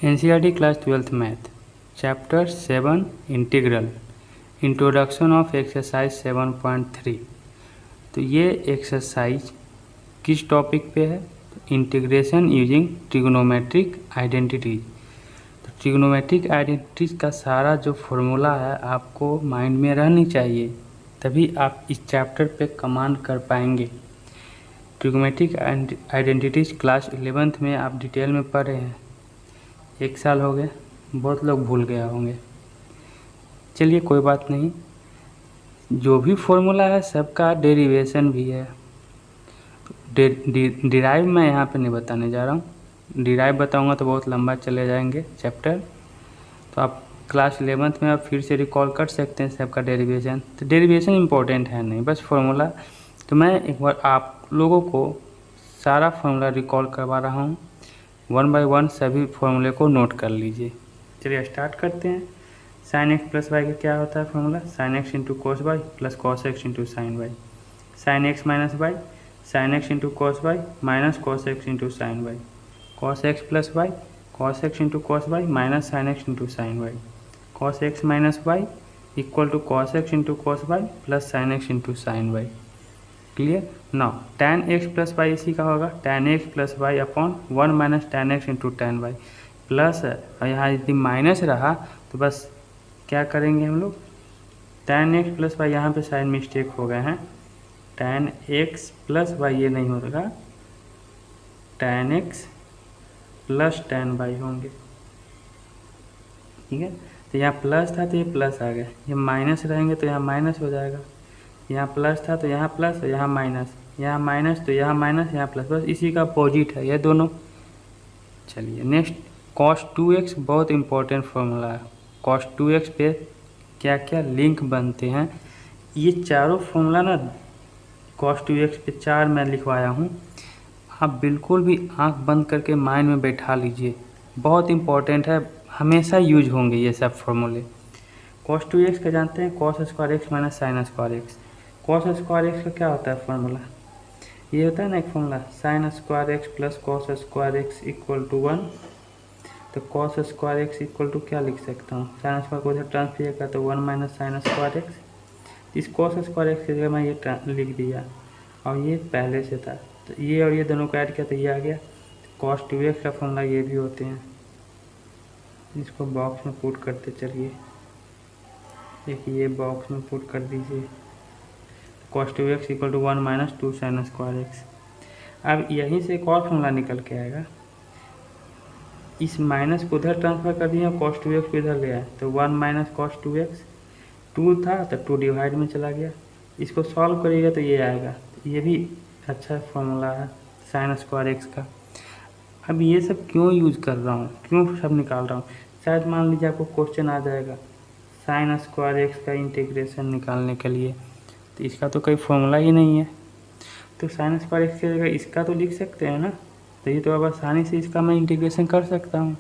NCERT class 12th math chapter 7 integral introduction of exercise 7.3। तो ये exercise किस topic पे है? Integration using trigonometric identities. तो ट्रिग्नोमेट्रिक आइडेंटिटीज का सारा जो फॉर्मूला है आपको माइंड में रहनी चाहिए, तभी आप इस चैप्टर पे कमांड कर पाएंगे। ट्रिग्नोमेट्रिक आइडेंटिटीज क्लास 11th में आप डिटेल में पढ़ रहे हैं। 1 साल हो गए, बहुत लोग भूल गया होंगे। चलिए कोई बात नहीं, जो भी फॉर्मूला है सबका डेरिवेशन भी है। डिराइव मैं यहाँ पे नहीं बताने जा रहा हूँ, डिराइव बताऊँगा तो बहुत लंबा चले जाएंगे चैप्टर। तो आप क्लास 11th में आप फिर से रिकॉल कर सकते हैं सबका डेरिवेशन। तो डेरिवेशन इम्पोर्टेंट है नहीं, बस फॉर्मूला। तो मैं एक बार आप लोगों को सारा फॉर्मूला रिकॉल करवा रहा हूँ, 1 बाय 1 सभी फॉर्मूले को नोट कर लीजिए। चलिए स्टार्ट करते हैं। साइन एक्स प्लस वाई का क्या होता है formula? Sine x into cos y plus cos x into sine y. Sine x minus y, sine x into cos y minus cos x into sine y. Cos x plus y, cos x into cos Y minus sine x into sine y. Cos x minus y equal to cos x into cos Y plus sine x into sine y. Clear? Now tan x plus y इसी का होगा, tan x plus y upon 1 minus tan x into tan y. Plus है और यहाँ यदि minus रहा तो बस क्या करेंगे हम लोग, tan x प्लस वाई, यहाँ पे साइन मिस्टेक हो गए हैं, tan x प्लस वाई ये नहीं होगा, tan x plus tan y होंगे। ठीक है, तो यहाँ प्लस था तो ये प्लस आ गया, ये माइनस रहेंगे तो यहाँ माइनस हो जाएगा। यहाँ प्लस था तो यहाँ प्लस और यहाँ माइनस, यहाँ माइनस तो यहाँ माइनस, यहाँ प्लस, बस इसी का अपोजिट है ये दोनों। चलिए नेक्स्ट, cos 2x बहुत इंपॉर्टेंट फॉर्मूला है। cos 2x पे क्या क्या लिंक बनते हैं, ये चारों फॉर्मूला ना cos 2x पे 4 मैं लिखवाया हूँ। आप बिल्कुल भी आंख बंद करके माइंड में बैठा लीजिए, बहुत इंपॉर्टेंट है, हमेशा यूज होंगे ये सब फॉर्मूले। cos 2x का जानते हैं, cos square x minus sign square x. cos square x का क्या होता है फॉर्मूला? ये होता है ना एक formula, sine square x plus cos square x equal to 1। तो cos square x equal to क्या लिख सकता हूँ, साइन स्क्वायर को इधर ट्रांसफर किया तो 1 माइनस साइन स्क्वायर एक्स। इस कॉस स्क्वायर एक्स की जगह मैं ये लिख दिया और ये पहले से था, तो ये और ये दोनों को ऐड किया तो ये आ गया। cos 2x का फॉर्मूला ये भी होते हैं, इसको बॉक्स में पुट करते चलिए, देखिए ये बॉक्स में पुट कर दीजिए। cos 2x equal to 1 minus 2 sine square x. अब यहीं से एक और फॉर्मूला निकल के आएगा, इस माइनस को उधर ट्रांसफर कर दिया, cos 2x को इधर ले आए तो 1 माइनस cos 2x, 2 था तो 2 डिवाइड में चला गया। इसको सॉल्व करिएगा तो ये आएगा, ये भी अच्छा फॉर्मूला है साइन स्क्वायर एक्स का। अब ये सब क्यों यूज कर रहा हूँ, क्यों सब निकाल रहा हूँ? शायद मान लीजिए आपको क्वेश्चन आ जाएगा साइन स्क्वायर एक्स का इंटीग्रेशन निकालने के लिए, तो इसका तो कोई फॉर्मूला ही नहीं है, तो साइन स्क्वायर एक्स की जगह इसका तो लिख सकते हैं ना, तो ये तो अब आसानी से इसका मैं इंटीग्रेशन कर सकता हूँ।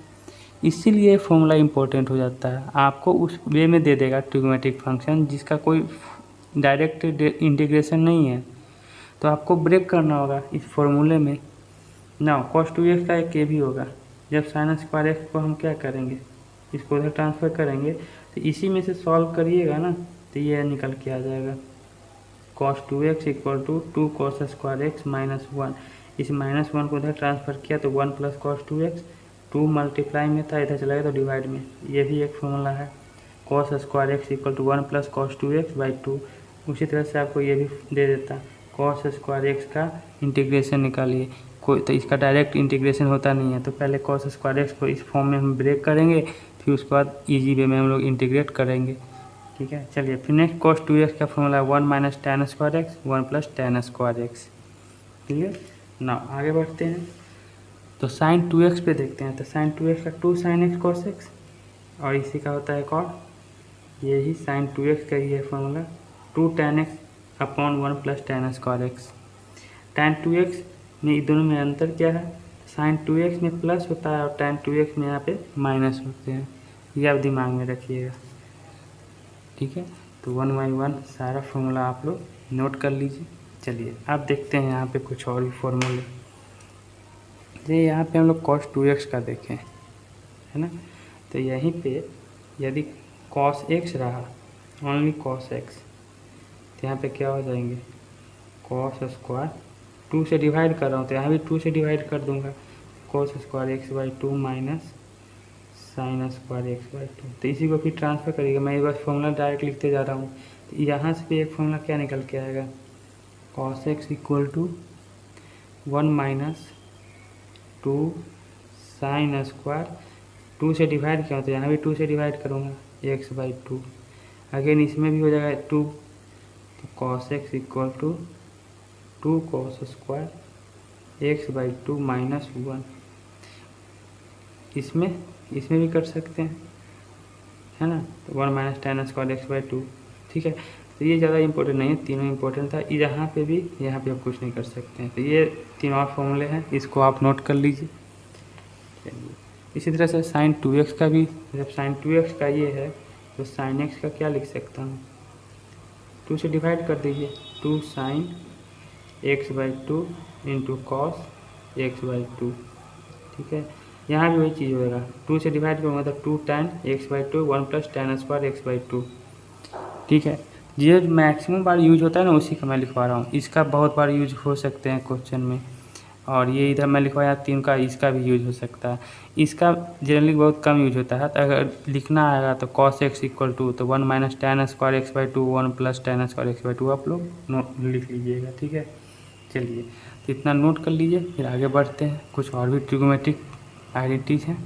इसीलिए फॉर्मूला इंपॉर्टेंट हो जाता है, आपको उस वे में दे देगा ट्रिग्नोमेट्रिक फंक्शन जिसका कोई डायरेक्ट इंटीग्रेशन नहीं है, तो आपको ब्रेक करना होगा इस फॉर्मूले में। ना cos 2x का एक ये भी होगा, जब साइन स्क्वायर एक्स को हम क्या करेंगे, इसको उधर ट्रांसफ़र करेंगे तो इसी में से सॉल्व करिएगा ना, तो ये निकल के आ जाएगा cos 2x equal to 2 cos square x minus 1। इस माइनस 1 को उधर ट्रांसफ़र किया तो 1 प्लस cos 2x, 2 मल्टीप्लाई में था इधर चला गया तो डिवाइड में, ये भी एक फॉर्मूला है। cos square x equal to 1 plus cos 2x by 2। उसी तरह से आपको ये भी दे देता, cos स्क्वायर एक्स का इंटीग्रेशन निकालिए, कोई तो इसका डायरेक्ट इंटीग्रेशन होता नहीं है, तो पहले cos स्क्वायर एक्स को इस फॉर्म में हम ब्रेक करेंगे, फिर उसके बाद ईजी वे में हम लोग इंटीग्रेट करेंगे। ठीक है, चलिए फिर नेक्स्ट cos 2x का फॉर्मूला है 1 minus tan square x, 1 plus tan square x. Clear? ना आगे बढ़ते हैं, तो साइन 2x पे देखते हैं। तो साइन 2x का 2 साइन एक्स कॉस एक्स, और इसी का होता है एक और, यही साइन 2x का ही है formula, 2 tan x upon 1 plus tan square x. Tan 2x में दोनों में अंतर क्या है, साइन 2x में प्लस होता है और टैन 2x में यहाँ पे माइनस होते हैं, ये आप दिमाग में रखिएगा। ठीक है, तो 1 बाई 1 सारा फॉर्मूला आप लोग नोट कर लीजिए। चलिए अब देखते हैं यहाँ पे कुछ और भी फॉर्मूले। ये यहाँ पे हम लोग cos 2x का देखें, है ना। तो यहीं पे यदि कॉस एक्स रहा, ओनली कॉस एक्स, तो यहाँ पे क्या हो जाएंगे, कॉस स्क्वायर 2 से डिवाइड कर रहा हूँ तो यहाँ भी 2 से डिवाइड कर दूंगा, cos square x by 2 minus sign square x by 2। तो इसी को फिर ट्रांसफर करिएगा, मैं ये बस फॉर्मूला डायरेक्ट लिखते जा रहा हूँ। तो यहाँ से भी एक फॉर्मूला क्या निकल के आएगा, cos x equal to 1 minus 2 sine square, 2 से डिवाइड किया तो यहाँ भी 2 से डिवाइड करूँगा एक्स बाई 2, अगेन इसमें भी हो जाएगा 2, तो cos x equal to 2 cos square x by 2 minus 1। इसमें भी कर सकते हैं, है ना। तो 1 minus ten square x by 2, ठीक है। तो ये ज़्यादा इंपॉर्टेंट नहीं है, तीनों इंपॉर्टेंट था। यहाँ पे भी, यहाँ पे आप कुछ नहीं कर सकते हैं। तो ये 3 और फॉर्मूले हैं, इसको आप नोट कर लीजिए। चलिए, इसी तरह से साइन 2x का भी, जब साइन 2x का ये है तो साइन x का क्या लिख सकता हूँ, 2 से डिवाइड कर दीजिए, 2 sine x by 2 into cos x by 2, ठीक है। यहाँ भी वही चीज़ होगा, 2 से डिवाइड करूँगा तो 2 tan x by 2 1 plus ten square x by 2, ठीक है। ये मैक्सिमम बार यूज होता है ना, उसी का मैं लिखवा रहा हूँ। इसका बहुत बार यूज हो सकते हैं क्वेश्चन में, और ये इधर मैं लिखवाया 3 का, इसका भी यूज हो सकता है। इसका जनरली बहुत कम यूज होता है। तो अगर लिखना आएगा तो कॉस एक्स इक्वल टू, तो 1 minus ten square x by 2 1 plus ten square x by 2 आप लोग लिख लीजिएगा, ठीक है। चलिए, तो इतना नोट कर लीजिए, फिर आगे बढ़ते हैं। कुछ और भी ट्रिग्नोमेट्रिक आइडेंटिटीज हैं।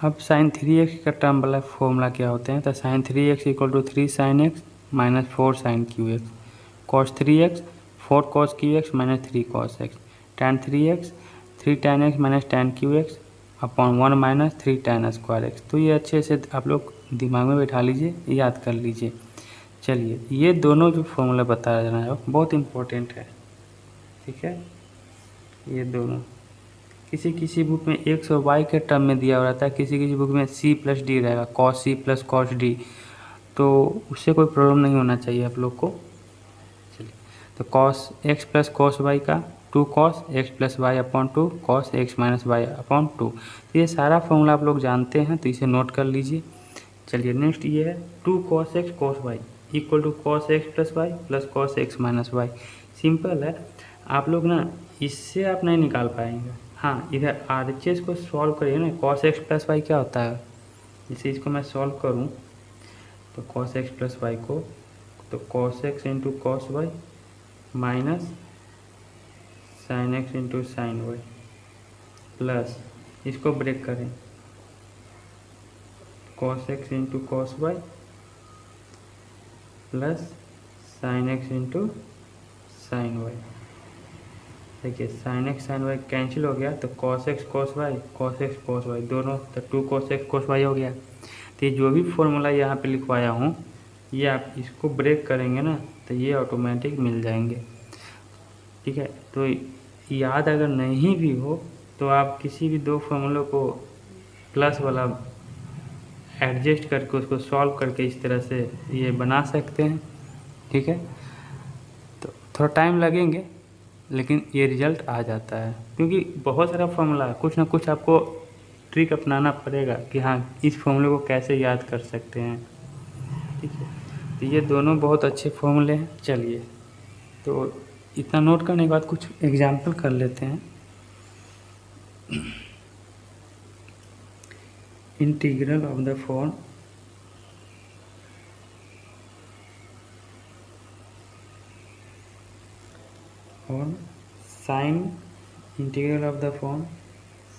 अब साइन 3x का टर्म वाला फॉर्मूला क्या होते हैं, तो sine 3x equal to 3 sine x minus 4 sine cube x, cos 3x 4 cos cube x minus 3 cos x, tan 3x 3 tan x minus tan cube x upon 1 minus 3 tan square x. तो ये अच्छे से आप लोग दिमाग में बैठा लीजिए, याद कर लीजिए। चलिए, ये दोनों जो फॉर्मूला बता रहा है बहुत इम्पोर्टेंट है, ठीक है। ये दोनों किसी किसी बुक में एक्स और वाई के टर्म में दिया हुआ रहता है, किसी किसी बुक में सी प्लस डी रहेगा, cos C plus cos D, तो उससे कोई प्रॉब्लम नहीं होना चाहिए आप लोग को। चलिए, तो cos x plus cos y का 2 cos x plus y upon 2 cos x minus y upon 2। तो ये सारा फॉर्मूला आप लोग जानते हैं, तो इसे नोट कर लीजिए। चलिए, नेक्स्ट ये है 2 cos x cos y equal to cos x plus y plus cos x minus y. Simple है, आप लोग ना इससे आप नहीं निकाल पाएंगे। हाँ, इधर RHS को सॉल्व करिए ना, कॉस एक्स प्लस वाई क्या होता है, जैसे इसको मैं सॉल्व करूँ तो कॉस एक्स प्लस वाई को, तो cos x into cos Y minus sine x into sine Y plus, इसको ब्रेक करें, cos x into cos Y plus sine x into sine Y. देखिए, sine X sine Y cancel हो गया, तो cos x cos Y दोनों, तो 2 cos x cos Y हो गया। तो ये जो भी फॉर्मूला यहाँ पे लिखवाया हूँ, ये आप इसको ब्रेक करेंगे ना तो ये ऑटोमेटिक मिल जाएंगे, ठीक है। तो याद अगर नहीं भी हो तो आप किसी भी 2 फॉर्मूलों को प्लस वाला एडजस्ट करके उसको सॉल्व करके इस तरह से ये बना सकते हैं, ठीक है। तो थोड़ा टाइम लगेंगे, लेकिन ये रिजल्ट आ जाता है, क्योंकि बहुत सारा फॉर्मूला है, कुछ ना कुछ आपको ट्रिक अपनाना पड़ेगा कि हाँ इस फॉर्मूले को कैसे याद कर सकते हैं, ठीक है। तो ये दोनों बहुत अच्छे फॉर्मूले हैं। चलिए, तो इतना नोट करने के बाद कुछ एग्जाम्पल कर लेते हैं। इंटीग्रल ऑफ द फॉर्म और sine, integral of the form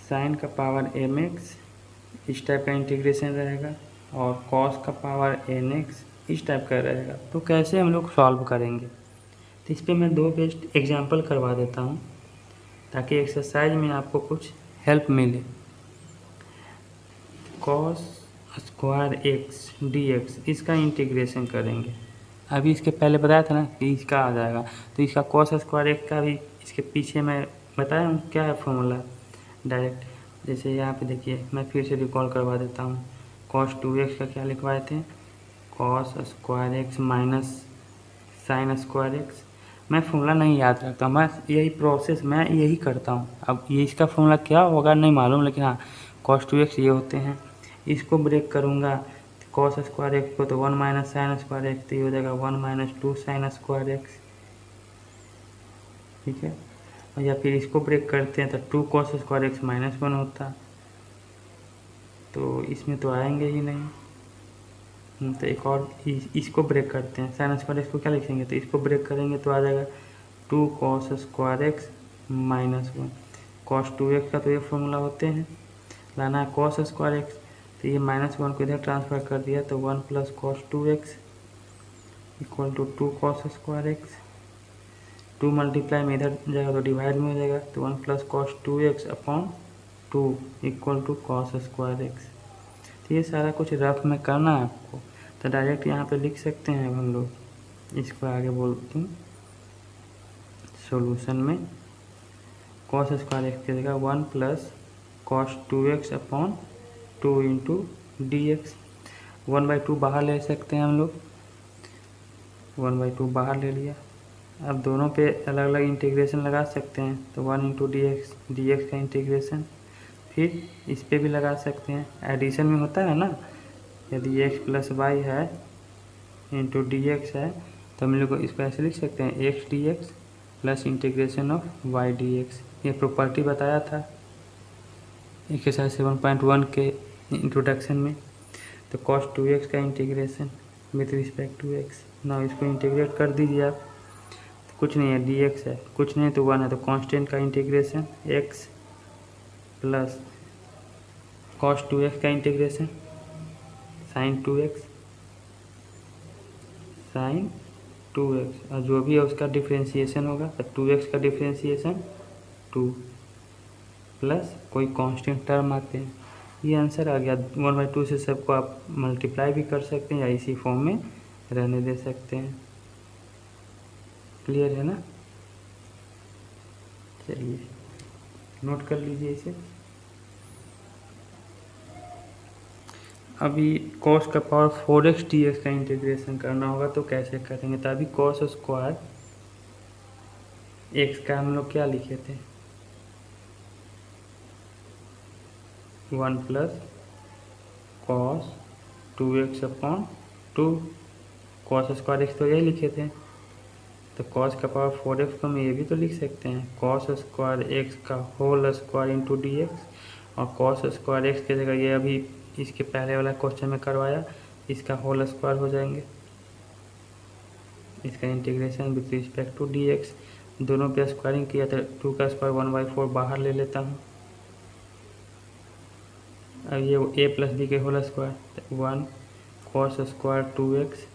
sine का पावर mx, इस टाइप का इंटीग्रेशन रहेगा, और कॉस का पावर nx इस टाइप का रहेगा। तो कैसे हम लोग सॉल्व करेंगे, तो इस पर मैं 2 बेस्ट एग्जांपल करवा देता हूँ ताकि एक्सरसाइज में आपको कुछ हेल्प मिले। कॉस स्क्वायर एक्स dx, इसका इंटीग्रेशन करेंगे। अभी इसके पहले बताया था ना कि इसका आ जाएगा, तो इसका कॉस स्क्वायर एक्स का भी इसके पीछे मैं बताया हूँ क्या है फॉर्मूला डायरेक्ट। जैसे यहाँ पे देखिए, मैं फिर से रिकॉल करवा देता हूँ। कॉस 2x का क्या लिखवाए थे, cos square x minus sign square x मैं फॉर्मूला नहीं याद रखता, मैं यही प्रोसेस मैं यही करता हूँ। अब ये इसका फॉर्मूला क्या होगा नहीं मालूम, लेकिन हाँ cos 2x ये होते हैं। इसको ब्रेक करूँगा cos स्क्वायर एक्स को तो 1 माइनस साइन स्क्वायर एक्स, तो ये हो जाएगा 1 माइनस 2 साइन स्क्वायर एक्स, ठीक है। और या फिर इसको ब्रेक करते हैं तो 2 cos स्क्वायर एक्स माइनस 1 होता, तो इसमें तो आएंगे ही नहीं। तो एक और इसको ब्रेक करते हैं, साइन स्क्वायर एक्स को क्या लिखेंगे, तो इसको ब्रेक करेंगे तो आ जाएगा 2 cos square x minus 1। cos 2x का तो ये फॉर्मूला होते हैं, लाना है cos स्क्वायर एक्स, तो ये -1 को इधर ट्रांसफर कर दिया तो 1 plus cos 2x equal to 2 cos square x. 2 multiply में इधर जाएगा तो डिवाइड में हो जाएगा, तो 1 plus cos 2x upon 2 equal to cos square x. तो ये सारा कुछ रफ में करना है आपको, तो डायरेक्ट यहाँ पे लिख सकते हैं हम लोग। इसको आगे बोलते हैं सॉल्यूशन में cos स्क्वायर एक्स की जगह 1 plus cos 2x upon 2 into d x. 1/2 बाहर ले सकते हैं हम लोग, 1/2 बाहर ले लिया। अब दोनों पे अलग अलग इंटीग्रेशन लगा सकते हैं, तो 1 इंटू डी एक्स का इंटीग्रेशन, फिर इस पे भी लगा सकते हैं, एडिशन में होता है ना। यदि x प्लस वाई है इंटू डी एक्स है तो हम लोग इसको ऐसे लिख सकते हैं x d x plus integration of y d x. ये प्रॉपर्टी बताया था एक्सरसाइज 7.1 के इंट्रोडक्शन में। तो cos 2x का integration with respect to x, ना इसको इंटीग्रेट कर दीजिए आप, तो कुछ नहीं है dx है, कुछ नहीं तो 1 है, तो कांस्टेंट का integration x plus cos 2x का इंटीग्रेशन sin 2x और जो भी है उसका डिफ्रेंशिएशन होगा, तो 2x का डिफ्रेंशिएशन 2 प्लस कोई कांस्टेंट टर्म आते हैं। ये आंसर आ गया। 1/2 से सबको आप मल्टीप्लाई भी कर सकते हैं या इसी फॉर्म में रहने दे सकते हैं। क्लियर है ना? चलिए नोट कर लीजिए इसे। अभी cos का पावर 4x dx का इंटीग्रेशन करना होगा, तो कैसे करेंगे, तो अभी cos स्क्वायर x का हम लोग क्या लिखे थे 1 plus cos 2x upon 2, cos square x तो यही लिखे थे, तो cos का पावर 4x को हम ये भी तो लिख सकते हैं cos स्क्वायर x का whole square into d x, और cos स्क्वायर x की जगह ये अभी इसके पहले वाला क्वेश्चन में करवाया, इसका होल स्क्वायर हो जाएंगे, इसका integration with respect to d x. दोनों पे स्क्वायरिंग किया था, 2 का स्क्वायर 1/4 बाहर ले लेता हूँ। अब ये a प्लस बी के होल स्क्वायर 1 cos स्क्वायर 2x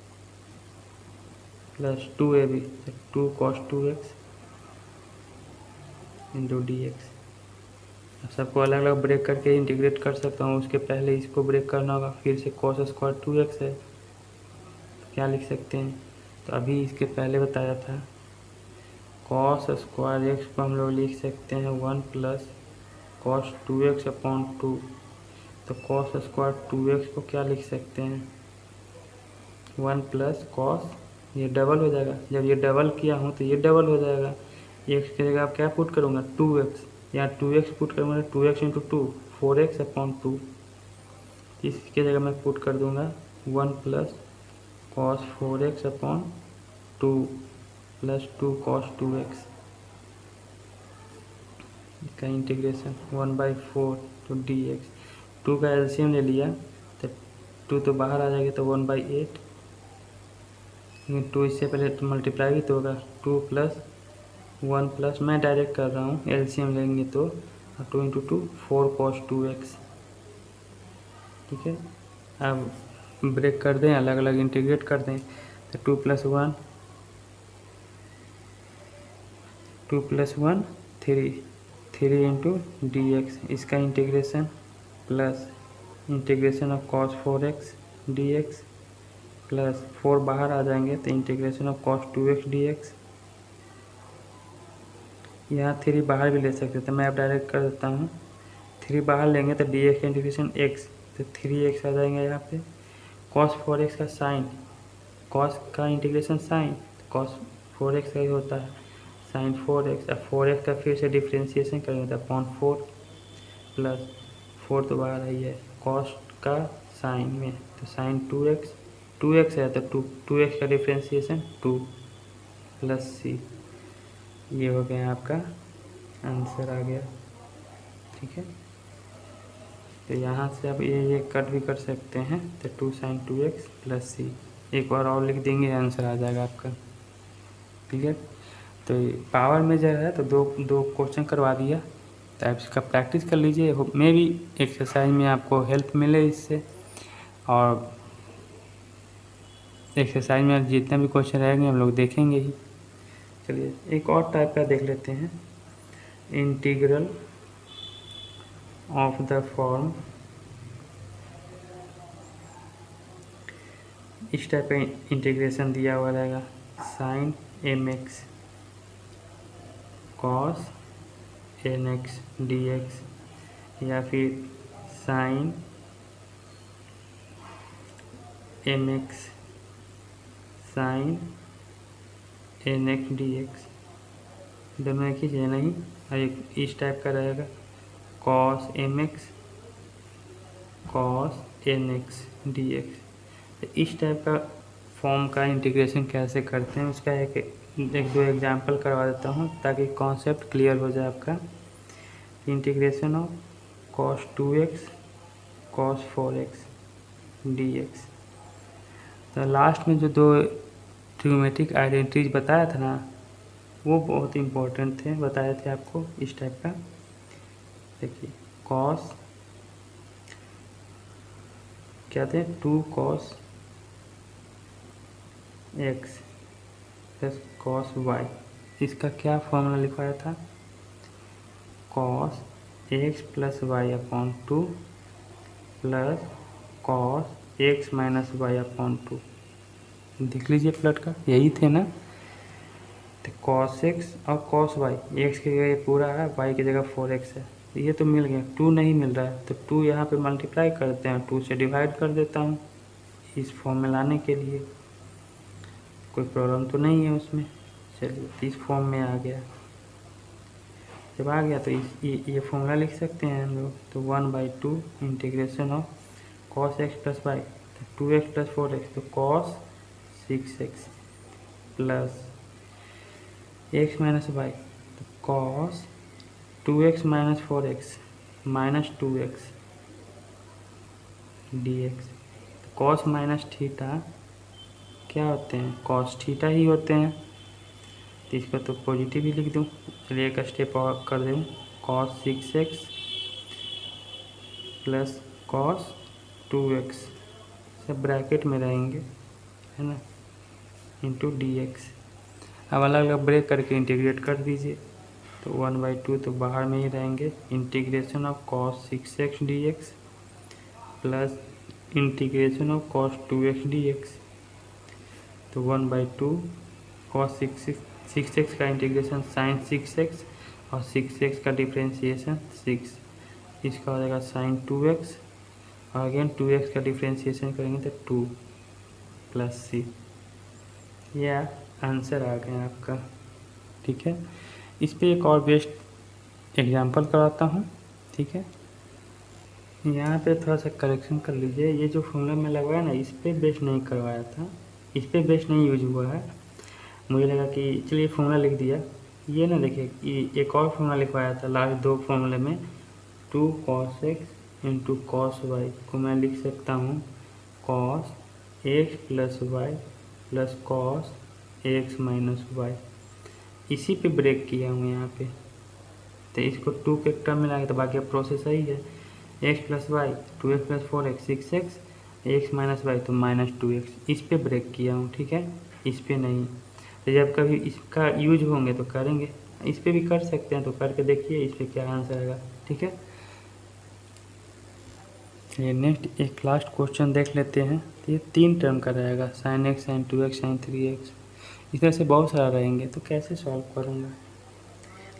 plus 2ab 2 cos 2x into d x. सबको अलग अलग ब्रेक करके इंटीग्रेट कर सकता हूँ, उसके पहले इसको ब्रेक करना होगा। फिर से cos स्क्वायर 2x है, क्या लिख सकते हैं, तो अभी इसके पहले बताया था cos स्क्वायर x को हम लोग लिख सकते हैं 1 प्लस cos 2x अपॉन 2, तो cos स्क्वायर 2x को क्या लिख सकते हैं 1 प्लस cos, ये डबल हो जाएगा, जब ये डबल किया हूँ तो ये डबल हो जाएगा। x की जगह आप क्या पुट करूँगा 2x, या 2x पुट करूँगा 2x इंटू 2 4x अपॉन 2, इसकी जगह मैं पुट कर दूँगा 1 plus cos 4x upon 2 plus 2 cos 2x, इसका इंटीग्रेशन 1/4 तो dx। 2 का एलसीएम ले लिया तो 2 तो बाहर आ जाएगा, तो 1/8, लेकिन 2 इससे पहले तो मल्टीप्लाई भी तो होगा, 2 प्लस 1 प्लस, मैं डायरेक्ट कर रहा हूँ, एलसीएम लेंगे तो 2 इंटू 2 4 cos 2x, ठीक है। अब ब्रेक कर दें, अलग अलग इंटीग्रेट कर दें, तो 2 प्लस 1 3 इंटू डी एक्स, इसका integration plus integration of cos 4x dx plus 4 बाहर आ जाएंगे तो integration of cos 2x dx। यहाँ 3 बाहर भी ले सकते थे, मैं अब डायरेक्ट कर देता हूँ। 3 बाहर लेंगे तो dx का इंटीग्रेशन x, तो 3x आ जाएंगे यहाँ पे। cos 4x का साइन, cos का इंटीग्रेशन साइन, cos 4x का ही होता है साइन 4x। अब 4x का फिर से डिफ्रेंशिएशन करेंगे तो अपॉन 4 प्लस 4 तो बाहर आई है कॉस का साइन में तो साइन 2x है तो 2x का डिफ्रेंशिएशन 2 प्लस सी। ये हो गया आपका आंसर आ गया। ठीक है, तो यहाँ से आप ये कट भी कर सकते हैं तो 2 sin 2x प्लस सी। एक बार और लिख देंगे आंसर आ जाएगा आपका। क्लियर। तो पावर मेजर है तो दो क्वेश्चन करवा दिया, तो आप इसका प्रैक्टिस कर लीजिए। मे भी एक्सरसाइज में आपको हेल्प मिले इससे, और एक्सरसाइज में जितने भी क्वेश्चन रहेंगे हम लोग देखेंगे ही। चलिए एक और टाइप का देख लेते हैं, इंटीग्रल ऑफ द फॉर्म। इस टाइप का इंटीग्रेशन दिया हुआ रहेगा sine mx cos nx dx, या फिर sine mx sine nx dx, दोनों एक ही चीज़ नहीं। और एक इस टाइप का रहेगा cos mx cos nx dx। इस टाइप का फॉर्म का इंटीग्रेशन कैसे करते हैं उसका एक दो एग्जांपल करवा देता हूँ ताकि कॉन्सेप्ट क्लियर हो जाए आपका। Integration of cos 2x cos 4x dx। तो लास्ट में जो दो ट्रिग्नोमेट्रिक आइडेंटिटीज बताया था ना, वो बहुत इंपॉर्टेंट थे, बताए थे आपको इस टाइप का। देखिए cos क्या थे 2 cos x plus cos y, इसका क्या फॉर्मूला लिखवाया था cos x plus y upon 2 plus cos x minus y upon 2। देख लीजिए प्लट का, यही थे ना। तो cos x और cos y, x की जगह ये पूरा है, y की जगह 4x है, ये तो मिल गया। 2 नहीं मिल रहा है तो 2 यहाँ पे मल्टीप्लाई करते हैं, 2 से डिवाइड कर देता हूँ इस फॉर्म में लाने के लिए। कोई प्रॉब्लम तो नहीं है उसमें। चलिए इस फॉर्म में आ गया। जब आ गया तो ये फॉर्मूला लिख सकते हैं हम लोग। तो 1/2 integration of cos x plus y, तो 2x प्लस 4x, तो cos 6x plus x minus y, तो cos 2x minus 4x minus 2x dx। तो cos माइनस थीटा क्या होते हैं, cos थीटा ही होते हैं, तो इसको तो पॉजिटिव ही लिख दूँ। चलिए एक स्टेप और कर दूँ, cos 6x plus cos 2x, सब ब्रैकेट में रहेंगे है ना, इंटू dx। अब अलग अलग ब्रेक करके इंटीग्रेट कर दीजिए, तो 1/2 तो बाहर में ही रहेंगे। Integration of cos 6x dx plus integration of cos 2x dx, तो 1/2 cos 6x का इंटीग्रेशन sin 6x और 6x का डिफ्रेंशिएशन 6, इसका हो जाएगा sin 2x और अगेन 2x का डिफ्रेंशिएशन करेंगे तो 2 प्लस सी। यह आंसर आ गया आपका। ठीक है, इस पे एक और बेस्ट एग्जांपल कराता हूँ। ठीक है, यहाँ पे थोड़ा सा करेक्शन कर लीजिए, ये जो फॉर्मूला में लगवाया ना, इस पे बेस्ट नहीं करवाया था, इस पे बेस्ट नहीं यूज हुआ है। मुझे लगा कि चलिए फॉर्मूला लिख दिया। ये ना देखिए, ये एक और फॉर्मूला लिखवाया था लास्ट दो फॉर्मूले में, 2 cos x into cos y को मैं लिख सकता हूँ cos x plus y plus cos x minus y. इसी पे ब्रेक किया हूँ यहाँ पे, तो इसको 2 के टर्म में लाएंगे तो बाकी प्रोसेस सही है। x plus y 2x plus 4x 6x, x minus y तो माइनस 2x, इस पे ब्रेक किया हूँ। ठीक है, इस पे नहीं। तो जब कभी इसका यूज होंगे तो करेंगे, इस पे भी कर सकते हैं, तो करके देखिए इस पे क्या आंसर आएगा। ठीक है, ये नेक्स्ट एक लास्ट क्वेश्चन देख लेते हैं। तो ये 3 टर्म का रहेगा, sin x sin 2x sin 3x, इस तरह से बहुत सारा रहेंगे। तो कैसे सॉल्व करूँगा,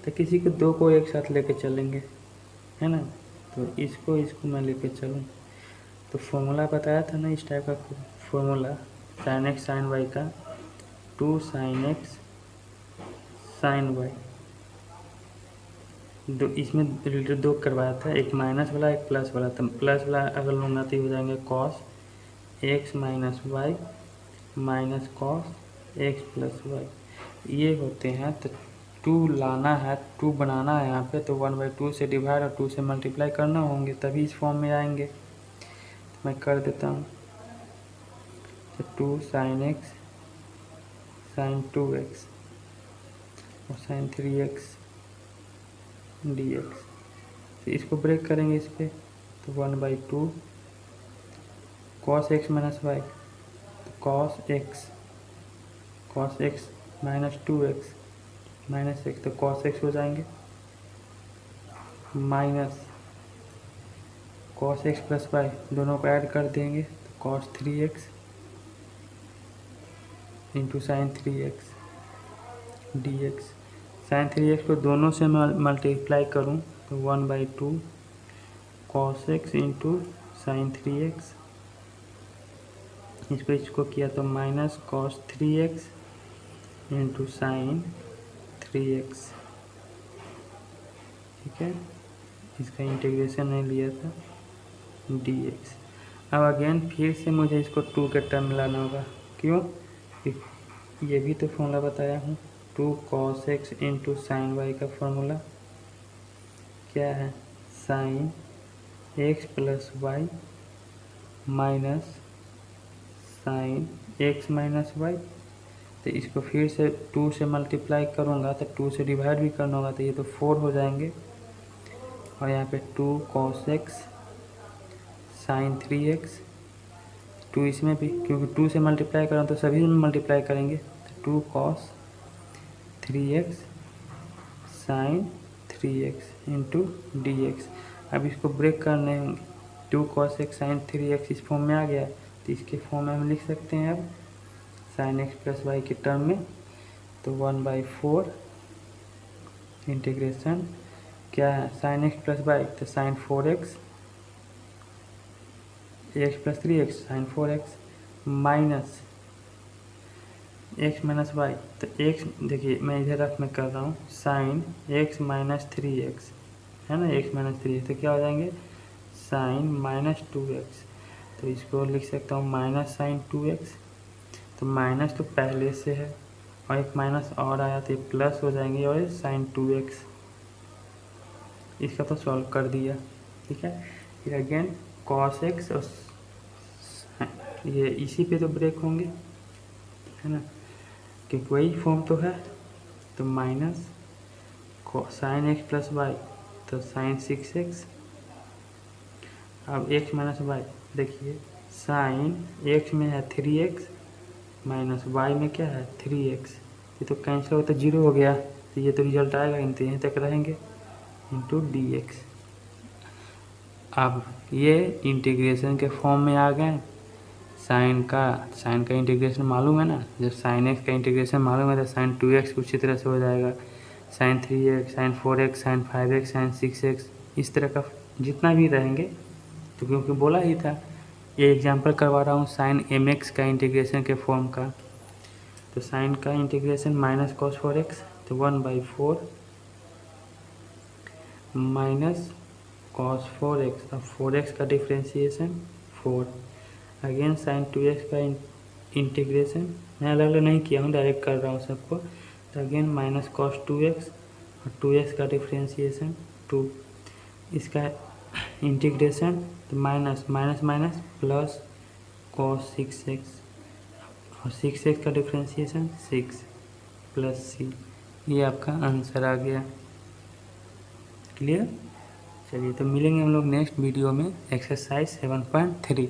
तो किसी को 2 को एक साथ लेके चलेंगे है ना, तो इसको मैं लेके चलूँ। तो फॉर्मूला बताया था ना इस टाइप का formula, sin x sin y का 2 sin x साइन वाई, दो इसमें रिलेटेड दो करवाया था, एक माइनस वाला एक प्लस वाला। तो प्लस वाला अगर लूँगा तो हो जाएंगे cos x minus y minus cos x plus y, ये होते हैं। तो 2 लाना है, 2 बनाना है यहाँ पे, तो 1/2 से डिवाइड और 2 से मल्टीप्लाई करना होंगे, तभी इस फॉर्म में आएंगे। तो मैं कर देता हूँ। तो 2 साइन एक्स साइन 2x और साइन 3x dx। तो इसको ब्रेक करेंगे इस पर, तो 1/2 cos x माइनस वाई, तो cos x minus 2x minus x, तो cos x हो जाएंगे, minus cos x plus y, दोनों को ऐड कर देंगे, तो cos 3x into sine 3x dx। Sine 3x को दोनों से मल्टीप्लाई करूँ तो 1/2 cos x into sine 3x, इस पर इसको किया तो minus cos 3x into sine 3x, ठीक है। इसका इंटीग्रेशन नहीं लिया था dx। अब अगेन फिर से मुझे इसको 2 के टर्म में लाना होगा, क्यों? ये भी तो फॉर्मूला बताया हूँ, 2 cos x into sine y का फॉर्मूला क्या है? Sine x plus y minus sine x minus y. तो इसको फिर से 2 से मल्टीप्लाई करूँगा तो 2 से डिवाइड भी करना होगा, तो ये तो 4 हो जाएंगे। और यहाँ पे 2 cos x साइन 3x, 2 इसमें भी, क्योंकि 2 से मल्टीप्लाई करें तो सभी में मल्टीप्लाई करेंगे, तो 2 cos 3x sign 3x into dx। अब इसको ब्रेक करने होंगे, 2 cos x साइन 3x इस फॉर्म में आ गया, तो इसके फॉर्म में हम लिख सकते हैं अब साइन x प्लस वाई के टर्म में, तो 1/4 इंटीग्रेशन क्या है? साइन x प्लस वाई, तो sine 4x x plus 3x sine 4x minus x minus y, तो x देखिए मैं इधर रख में कर रहा हूँ, साइन x माइनस 3x है ना, x माइनस 3x, तो क्या हो जाएंगे? Sine minus 2x। तो इसको लिख सकता हूँ माइनस साइन 2x, तो माइनस तो पहले से है और एक माइनस और आया तो ये प्लस हो जाएंगे, और साइन 2x, इसका तो सॉल्व कर दिया, ठीक है। फिर अगेन cos x और ये इसी पे तो ब्रेक होंगे, है ना, क्योंकि वही फॉर्म तो है। तो minus sine x plus y, तो साइन 6x। अब x माइनस वाई, देखिए साइन x में है 3x माइनस y में क्या है 3x, ये तो कैंसिल होता 0 हो गया, तो ये तो रिजल्ट आएगा, इनते यहीं तक रहेंगे इंटू dx। अब ये इंटीग्रेशन के फॉर्म में आ गए। साइन का इंटीग्रेशन मालूम है ना, जब साइन x का इंटीग्रेशन मालूम है तो साइन 2x उसी तरह से हो जाएगा, sign 3x sine 4x sign 5x sign 6x, इस तरह का जितना भी रहेंगे। तो क्योंकि बोला ही था, ये एग्जांपल करवा रहा हूँ साइन mx का इंटीग्रेशन के फॉर्म का। तो साइन का इंटीग्रेशन माइनस cos 4x, तो 1/4 माइनस cos 4x, अब 4x का डिफ्रेंशिएशन 4, अगेन साइन 2x का इंटीग्रेशन, मैं अलग अलग नहीं किया हूँ, डायरेक्ट कर रहा हूँ सबको। तो अगेन माइनस cos 2x और 2x का डिफ्रेंशिएशन 2, इसका इंटीग्रेशन, तो minus minus minus plus cos 6x और 6x का डिफ्रेंशिएशन 6 प्लस c, ये आपका आंसर आ गया। क्लियर? चलिए तो मिलेंगे हम लोग नेक्स्ट वीडियो में एक्सरसाइज 7.3।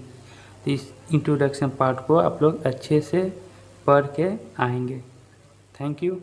तो इस इंट्रोडक्शन पार्ट को आप लोग अच्छे से पढ़ के आएंगे। Thank you.